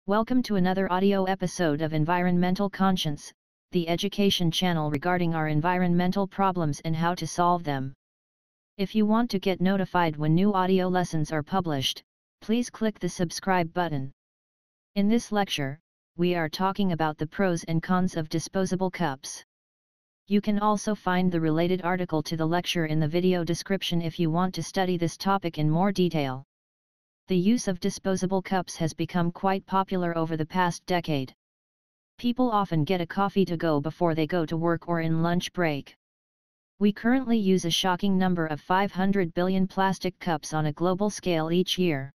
Welcome to another audio episode of Environmental Conscience, the education channel regarding our environmental problems and how to solve them. If you want to get notified when new audio lessons are published, please click the subscribe button. In this lecture, we are talking about the pros and cons of disposable cups. You can also find the related article to the lecture in the video description if you want to study this topic in more detail. The use of disposable cups has become quite popular over the past decade. People often get a coffee to go before they go to work or in lunch break. We currently use a shocking number of 500 billion plastic cups on a global scale each year.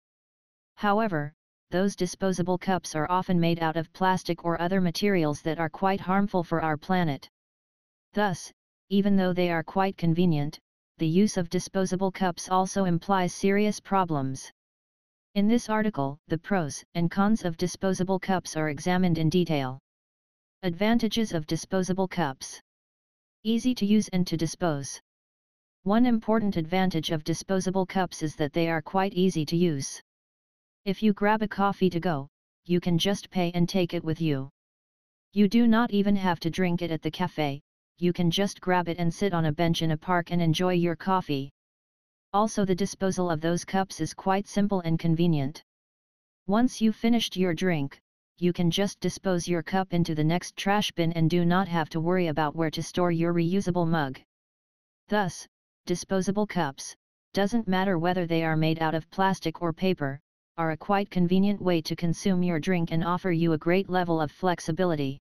However, those disposable cups are often made out of plastic or other materials that are quite harmful for our planet. Thus, even though they are quite convenient, the use of disposable cups also implies serious problems. In this article, the pros and cons of disposable cups are examined in detail. Advantages of disposable cups. Easy to use and to dispose. One important advantage of disposable cups is that they are quite easy to use. If you grab a coffee to go, you can just pay and take it with you. You do not even have to drink it at the cafe, you can just grab it and sit on a bench in a park and enjoy your coffee. Also, the disposal of those cups is quite simple and convenient. Once you've finished your drink, you can just dispose your cup into the next trash bin and do not have to worry about where to store your reusable mug. Thus, disposable cups, doesn't matter whether they are made out of plastic or paper, are a quite convenient way to consume your drink and offer you a great level of flexibility.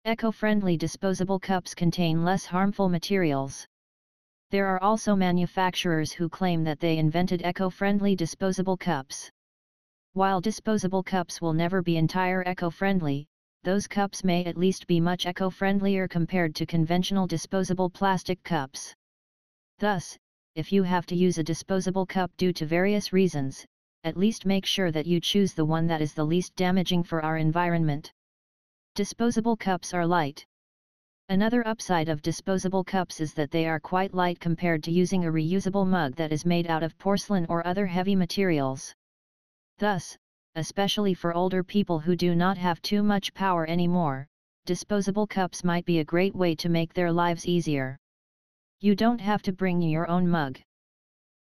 Eco-friendly disposable cups contain less harmful materials. There are also manufacturers who claim that they invented eco-friendly disposable cups. While disposable cups will never be entire eco-friendly, those cups may at least be much eco-friendlier compared to conventional disposable plastic cups. Thus, if you have to use a disposable cup due to various reasons, at least make sure that you choose the one that is the least damaging for our environment. Disposable cups are light. Another upside of disposable cups is that they are quite light compared to using a reusable mug that is made out of porcelain or other heavy materials. Thus, especially for older people who do not have too much power anymore, disposable cups might be a great way to make their lives easier. You don't have to bring your own mug.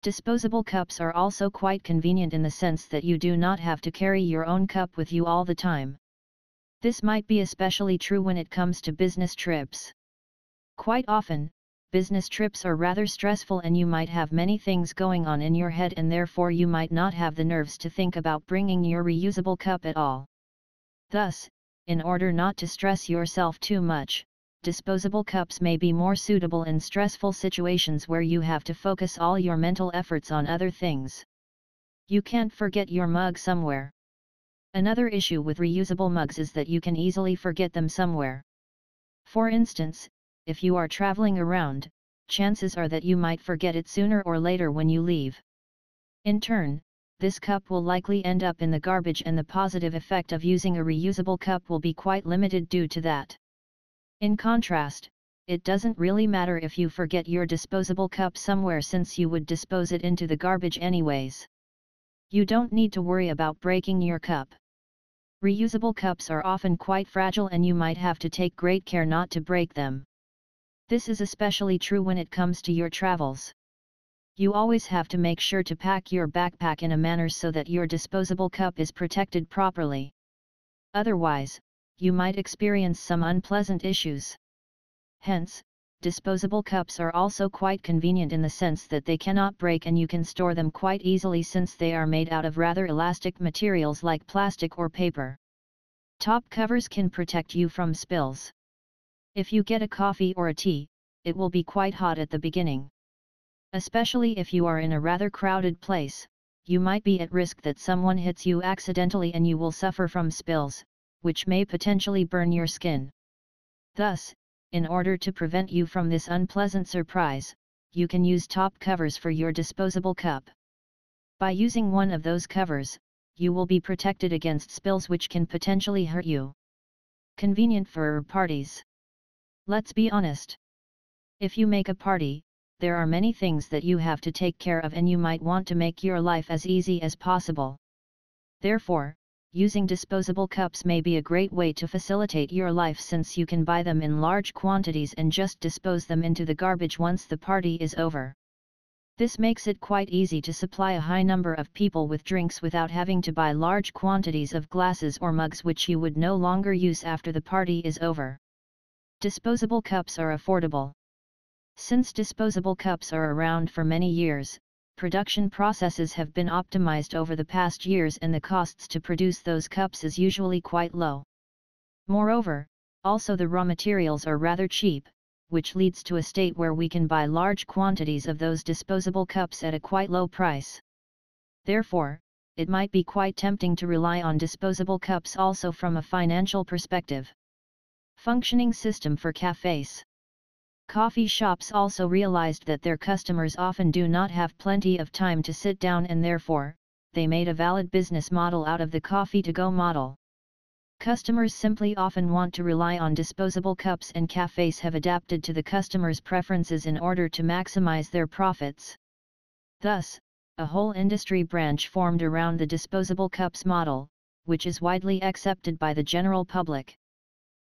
Disposable cups are also quite convenient in the sense that you do not have to carry your own cup with you all the time. This might be especially true when it comes to business trips. Quite often, business trips are rather stressful and you might have many things going on in your head and therefore you might not have the nerves to think about bringing your reusable cup at all. Thus, in order not to stress yourself too much, disposable cups may be more suitable in stressful situations where you have to focus all your mental efforts on other things. You can't forget your mug somewhere. Another issue with reusable mugs is that you can easily forget them somewhere. For instance, if you are traveling around, chances are that you might forget it sooner or later when you leave. In turn, this cup will likely end up in the garbage and the positive effect of using a reusable cup will be quite limited due to that. In contrast, it doesn't really matter if you forget your disposable cup somewhere since you would dispose it into the garbage anyways. You don't need to worry about breaking your cup. Reusable cups are often quite fragile and you might have to take great care not to break them. This is especially true when it comes to your travels. You always have to make sure to pack your backpack in a manner so that your disposable cup is protected properly. Otherwise, you might experience some unpleasant issues. Hence, disposable cups are also quite convenient in the sense that they cannot break and you can store them quite easily since they are made out of rather elastic materials like plastic or paper. Top covers can protect you from spills. If you get a coffee or a tea, it will be quite hot at the beginning. Especially if you are in a rather crowded place, you might be at risk that someone hits you accidentally and you will suffer from spills, which may potentially burn your skin. Thus, in order to prevent you from this unpleasant surprise, you can use top covers for your disposable cup. By using one of those covers, you will be protected against spills which can potentially hurt you. Convenient for parties. Let's be honest. If you make a party, there are many things that you have to take care of and you might want to make your life as easy as possible. Therefore, using disposable cups may be a great way to facilitate your life, since you can buy them in large quantities and just dispose them into the garbage once the party is over. This makes it quite easy to supply a high number of people with drinks without having to buy large quantities of glasses or mugs which you would no longer use after the party is over. Disposable cups are affordable. Since disposable cups are around for many years, production processes have been optimized over the past years and the costs to produce those cups is usually quite low. Moreover, also the raw materials are rather cheap, which leads to a state where we can buy large quantities of those disposable cups at a quite low price. Therefore, it might be quite tempting to rely on disposable cups also from a financial perspective. Functioning system for cafes. Coffee shops also realized that their customers often do not have plenty of time to sit down, and therefore, they made a valid business model out of the coffee to go model. Customers simply often want to rely on disposable cups, and cafes have adapted to the customers' preferences in order to maximize their profits. Thus, a whole industry branch formed around the disposable cups model, which is widely accepted by the general public.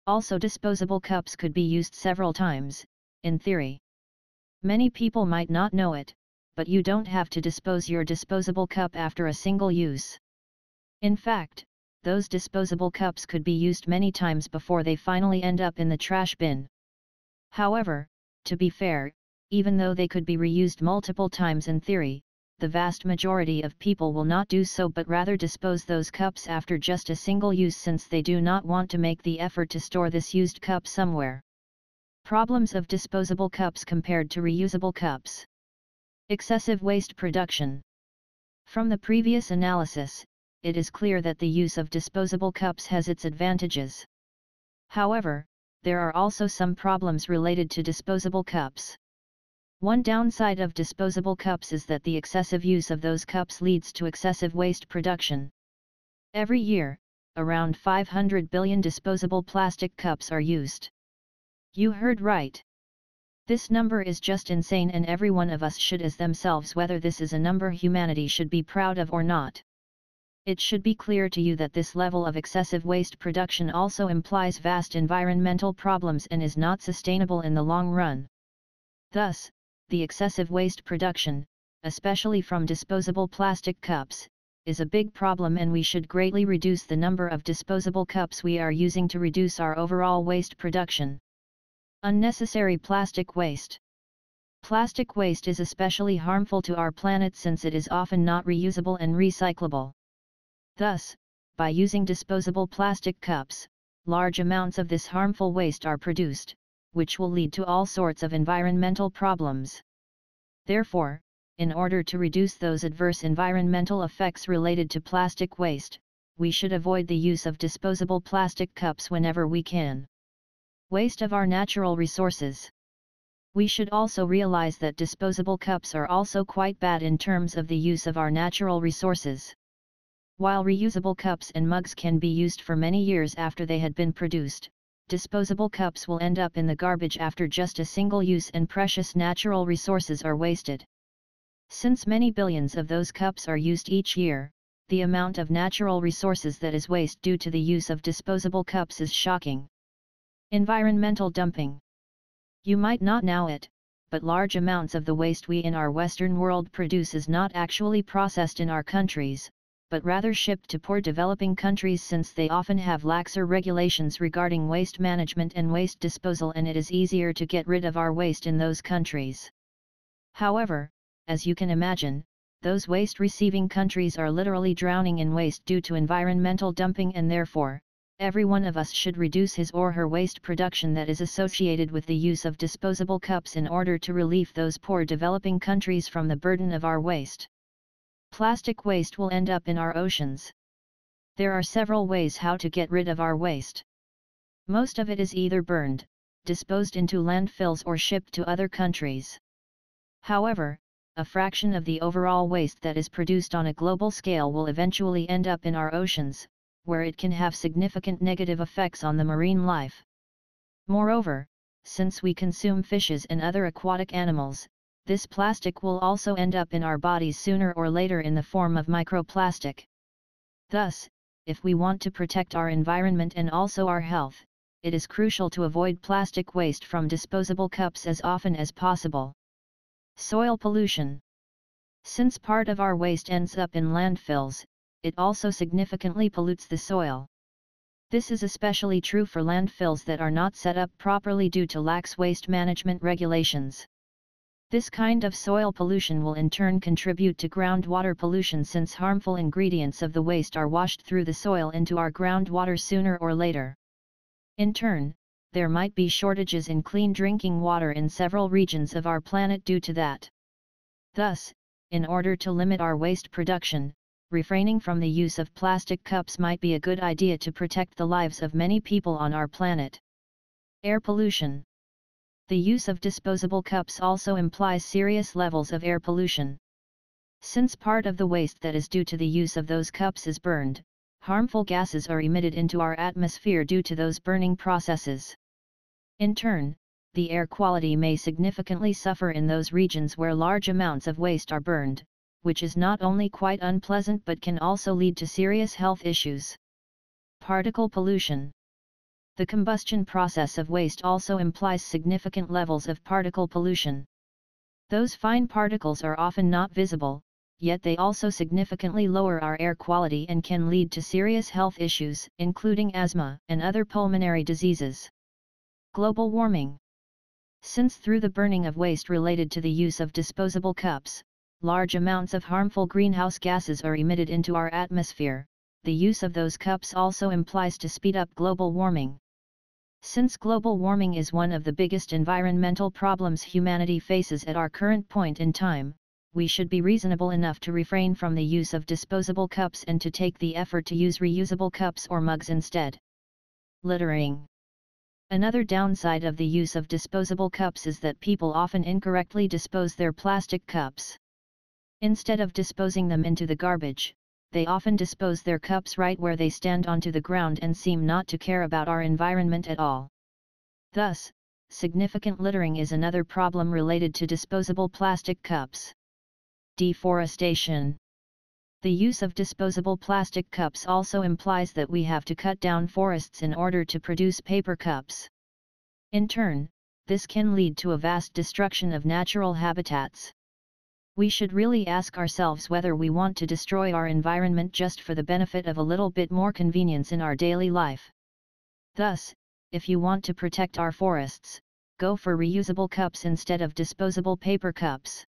Also, disposable cups could be used several times, in theory. Many people might not know it, but you don't have to dispose your disposable cup after a single use. In fact, those disposable cups could be used many times before they finally end up in the trash bin. However, to be fair, even though they could be reused multiple times in theory, the vast majority of people will not do so, but rather dispose those cups after just a single use, since they do not want to make the effort to store this used cup somewhere. Problems of disposable cups compared to reusable cups. Excessive waste production. From the previous analysis, it is clear that the use of disposable cups has its advantages. However, there are also some problems related to disposable cups. One downside of disposable cups is that the excessive use of those cups leads to excessive waste production. Every year, around 500 billion disposable plastic cups are used. You heard right. This number is just insane, and every one of us should ask themselves whether this is a number humanity should be proud of or not. It should be clear to you that this level of excessive waste production also implies vast environmental problems and is not sustainable in the long run. Thus, the excessive waste production, especially from disposable plastic cups, is a big problem, and we should greatly reduce the number of disposable cups we are using to reduce our overall waste production. Unnecessary plastic waste. Plastic waste is especially harmful to our planet since it is often not reusable and recyclable. Thus, by using disposable plastic cups, large amounts of this harmful waste are produced, which will lead to all sorts of environmental problems. Therefore, in order to reduce those adverse environmental effects related to plastic waste, we should avoid the use of disposable plastic cups whenever we can. Waste of our natural resources. We should also realize that disposable cups are also quite bad in terms of the use of our natural resources. While reusable cups and mugs can be used for many years after they had been produced, disposable cups will end up in the garbage after just a single use, and precious natural resources are wasted. Since many billions of those cups are used each year, the amount of natural resources that is wasted due to the use of disposable cups is shocking. Environmental dumping. You might not know it, but large amounts of the waste we in our Western world produce is not actually processed in our countries, but rather shipped to poor developing countries, since they often have laxer regulations regarding waste management and waste disposal, and it is easier to get rid of our waste in those countries. However, as you can imagine, those waste receiving countries are literally drowning in waste due to environmental dumping, and therefore, every one of us should reduce his or her waste production that is associated with the use of disposable cups in order to relieve those poor developing countries from the burden of our waste. Plastic waste will end up in our oceans. There are several ways how to get rid of our waste. Most of it is either burned, disposed into landfills, or shipped to other countries. However, a fraction of the overall waste that is produced on a global scale will eventually end up in our oceans, where it can have significant negative effects on the marine life. Moreover, since we consume fishes and other aquatic animals, this plastic will also end up in our bodies sooner or later in the form of microplastic. Thus, if we want to protect our environment and also our health, it is crucial to avoid plastic waste from disposable cups as often as possible. Soil pollution. Since part of our waste ends up in landfills, it also significantly pollutes the soil. This is especially true for landfills that are not set up properly due to lax waste management regulations. This kind of soil pollution will in turn contribute to groundwater pollution since harmful ingredients of the waste are washed through the soil into our groundwater sooner or later. In turn, there might be shortages in clean drinking water in several regions of our planet due to that. Thus, in order to limit our waste production, refraining from the use of plastic cups might be a good idea to protect the lives of many people on our planet. Air pollution. The use of disposable cups also implies serious levels of air pollution. Since part of the waste that is due to the use of those cups is burned, harmful gases are emitted into our atmosphere due to those burning processes. In turn, the air quality may significantly suffer in those regions where large amounts of waste are burned, which is not only quite unpleasant but can also lead to serious health issues. Particle pollution. The combustion process of waste also implies significant levels of particle pollution. Those fine particles are often not visible, yet they also significantly lower our air quality and can lead to serious health issues, including asthma and other pulmonary diseases. Global warming. Since through the burning of waste related to the use of disposable cups, large amounts of harmful greenhouse gases are emitted into our atmosphere, the use of those cups also implies to speed up global warming. Since global warming is one of the biggest environmental problems humanity faces at our current point in time, we should be reasonable enough to refrain from the use of disposable cups and to take the effort to use reusable cups or mugs instead. Littering. Another downside of the use of disposable cups is that people often incorrectly dispose their plastic cups. Instead of disposing them into the garbage, they often dispose their cups right where they stand onto the ground and seem not to care about our environment at all. Thus, significant littering is another problem related to disposable plastic cups. Deforestation. The use of disposable plastic cups also implies that we have to cut down forests in order to produce paper cups. In turn, this can lead to a vast destruction of natural habitats. We should really ask ourselves whether we want to destroy our environment just for the benefit of a little bit more convenience in our daily life. Thus, if you want to protect our forests, go for reusable cups instead of disposable paper cups.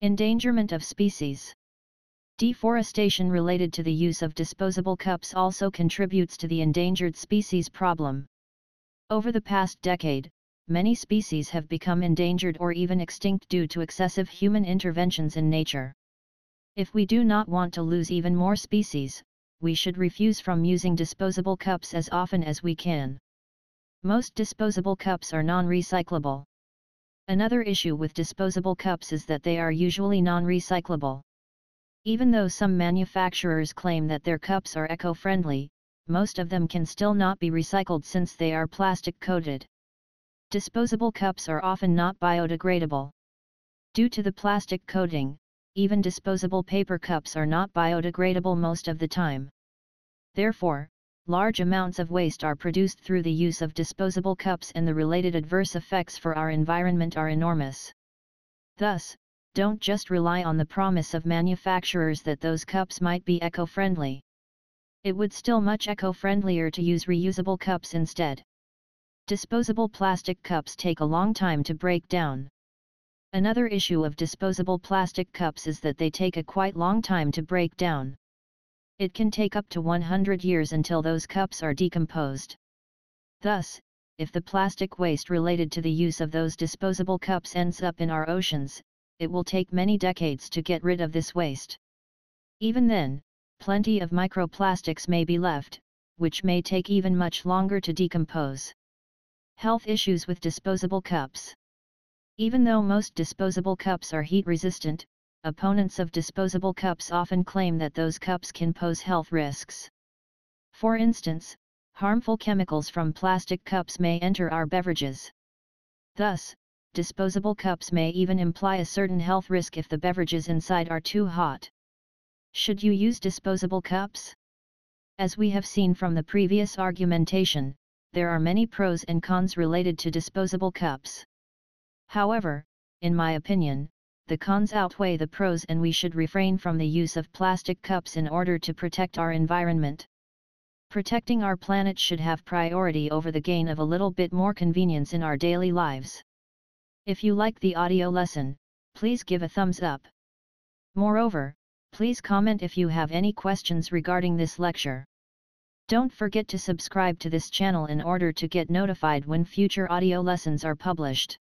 Endangerment of species. Deforestation related to the use of disposable cups also contributes to the endangered species problem. Over the past decade, many species have become endangered or even extinct due to excessive human interventions in nature. If we do not want to lose even more species, we should refuse from using disposable cups as often as we can. Most disposable cups are non-recyclable. Another issue with disposable cups is that they are usually non-recyclable. Even though some manufacturers claim that their cups are eco-friendly, most of them can still not be recycled since they are plastic-coated. Disposable cups are often not biodegradable. Due to the plastic coating, even disposable paper cups are not biodegradable most of the time. Therefore, large amounts of waste are produced through the use of disposable cups and the related adverse effects for our environment are enormous. Thus, don't just rely on the promise of manufacturers that those cups might be eco-friendly. It would still much eco-friendlier to use reusable cups instead. Disposable plastic cups take a long time to break down. Another issue of disposable plastic cups is that they take a quite long time to break down. It can take up to 100 years until those cups are decomposed. Thus, if the plastic waste related to the use of those disposable cups ends up in our oceans, it will take many decades to get rid of this waste. Even then, plenty of microplastics may be left, which may take even much longer to decompose. Health issues with disposable cups. Even though most disposable cups are heat resistant, opponents of disposable cups often claim that those cups can pose health risks. For instance, harmful chemicals from plastic cups may enter our beverages. Thus, disposable cups may even imply a certain health risk if the beverages inside are too hot. Should you use disposable cups? As we have seen from the previous argumentation, there are many pros and cons related to disposable cups. However, in my opinion, the cons outweigh the pros and we should refrain from the use of plastic cups in order to protect our environment. Protecting our planet should have priority over the gain of a little bit more convenience in our daily lives. If you like the audio lesson, please give a thumbs up. Moreover, please comment if you have any questions regarding this lecture. Don't forget to subscribe to this channel in order to get notified when future audio lessons are published.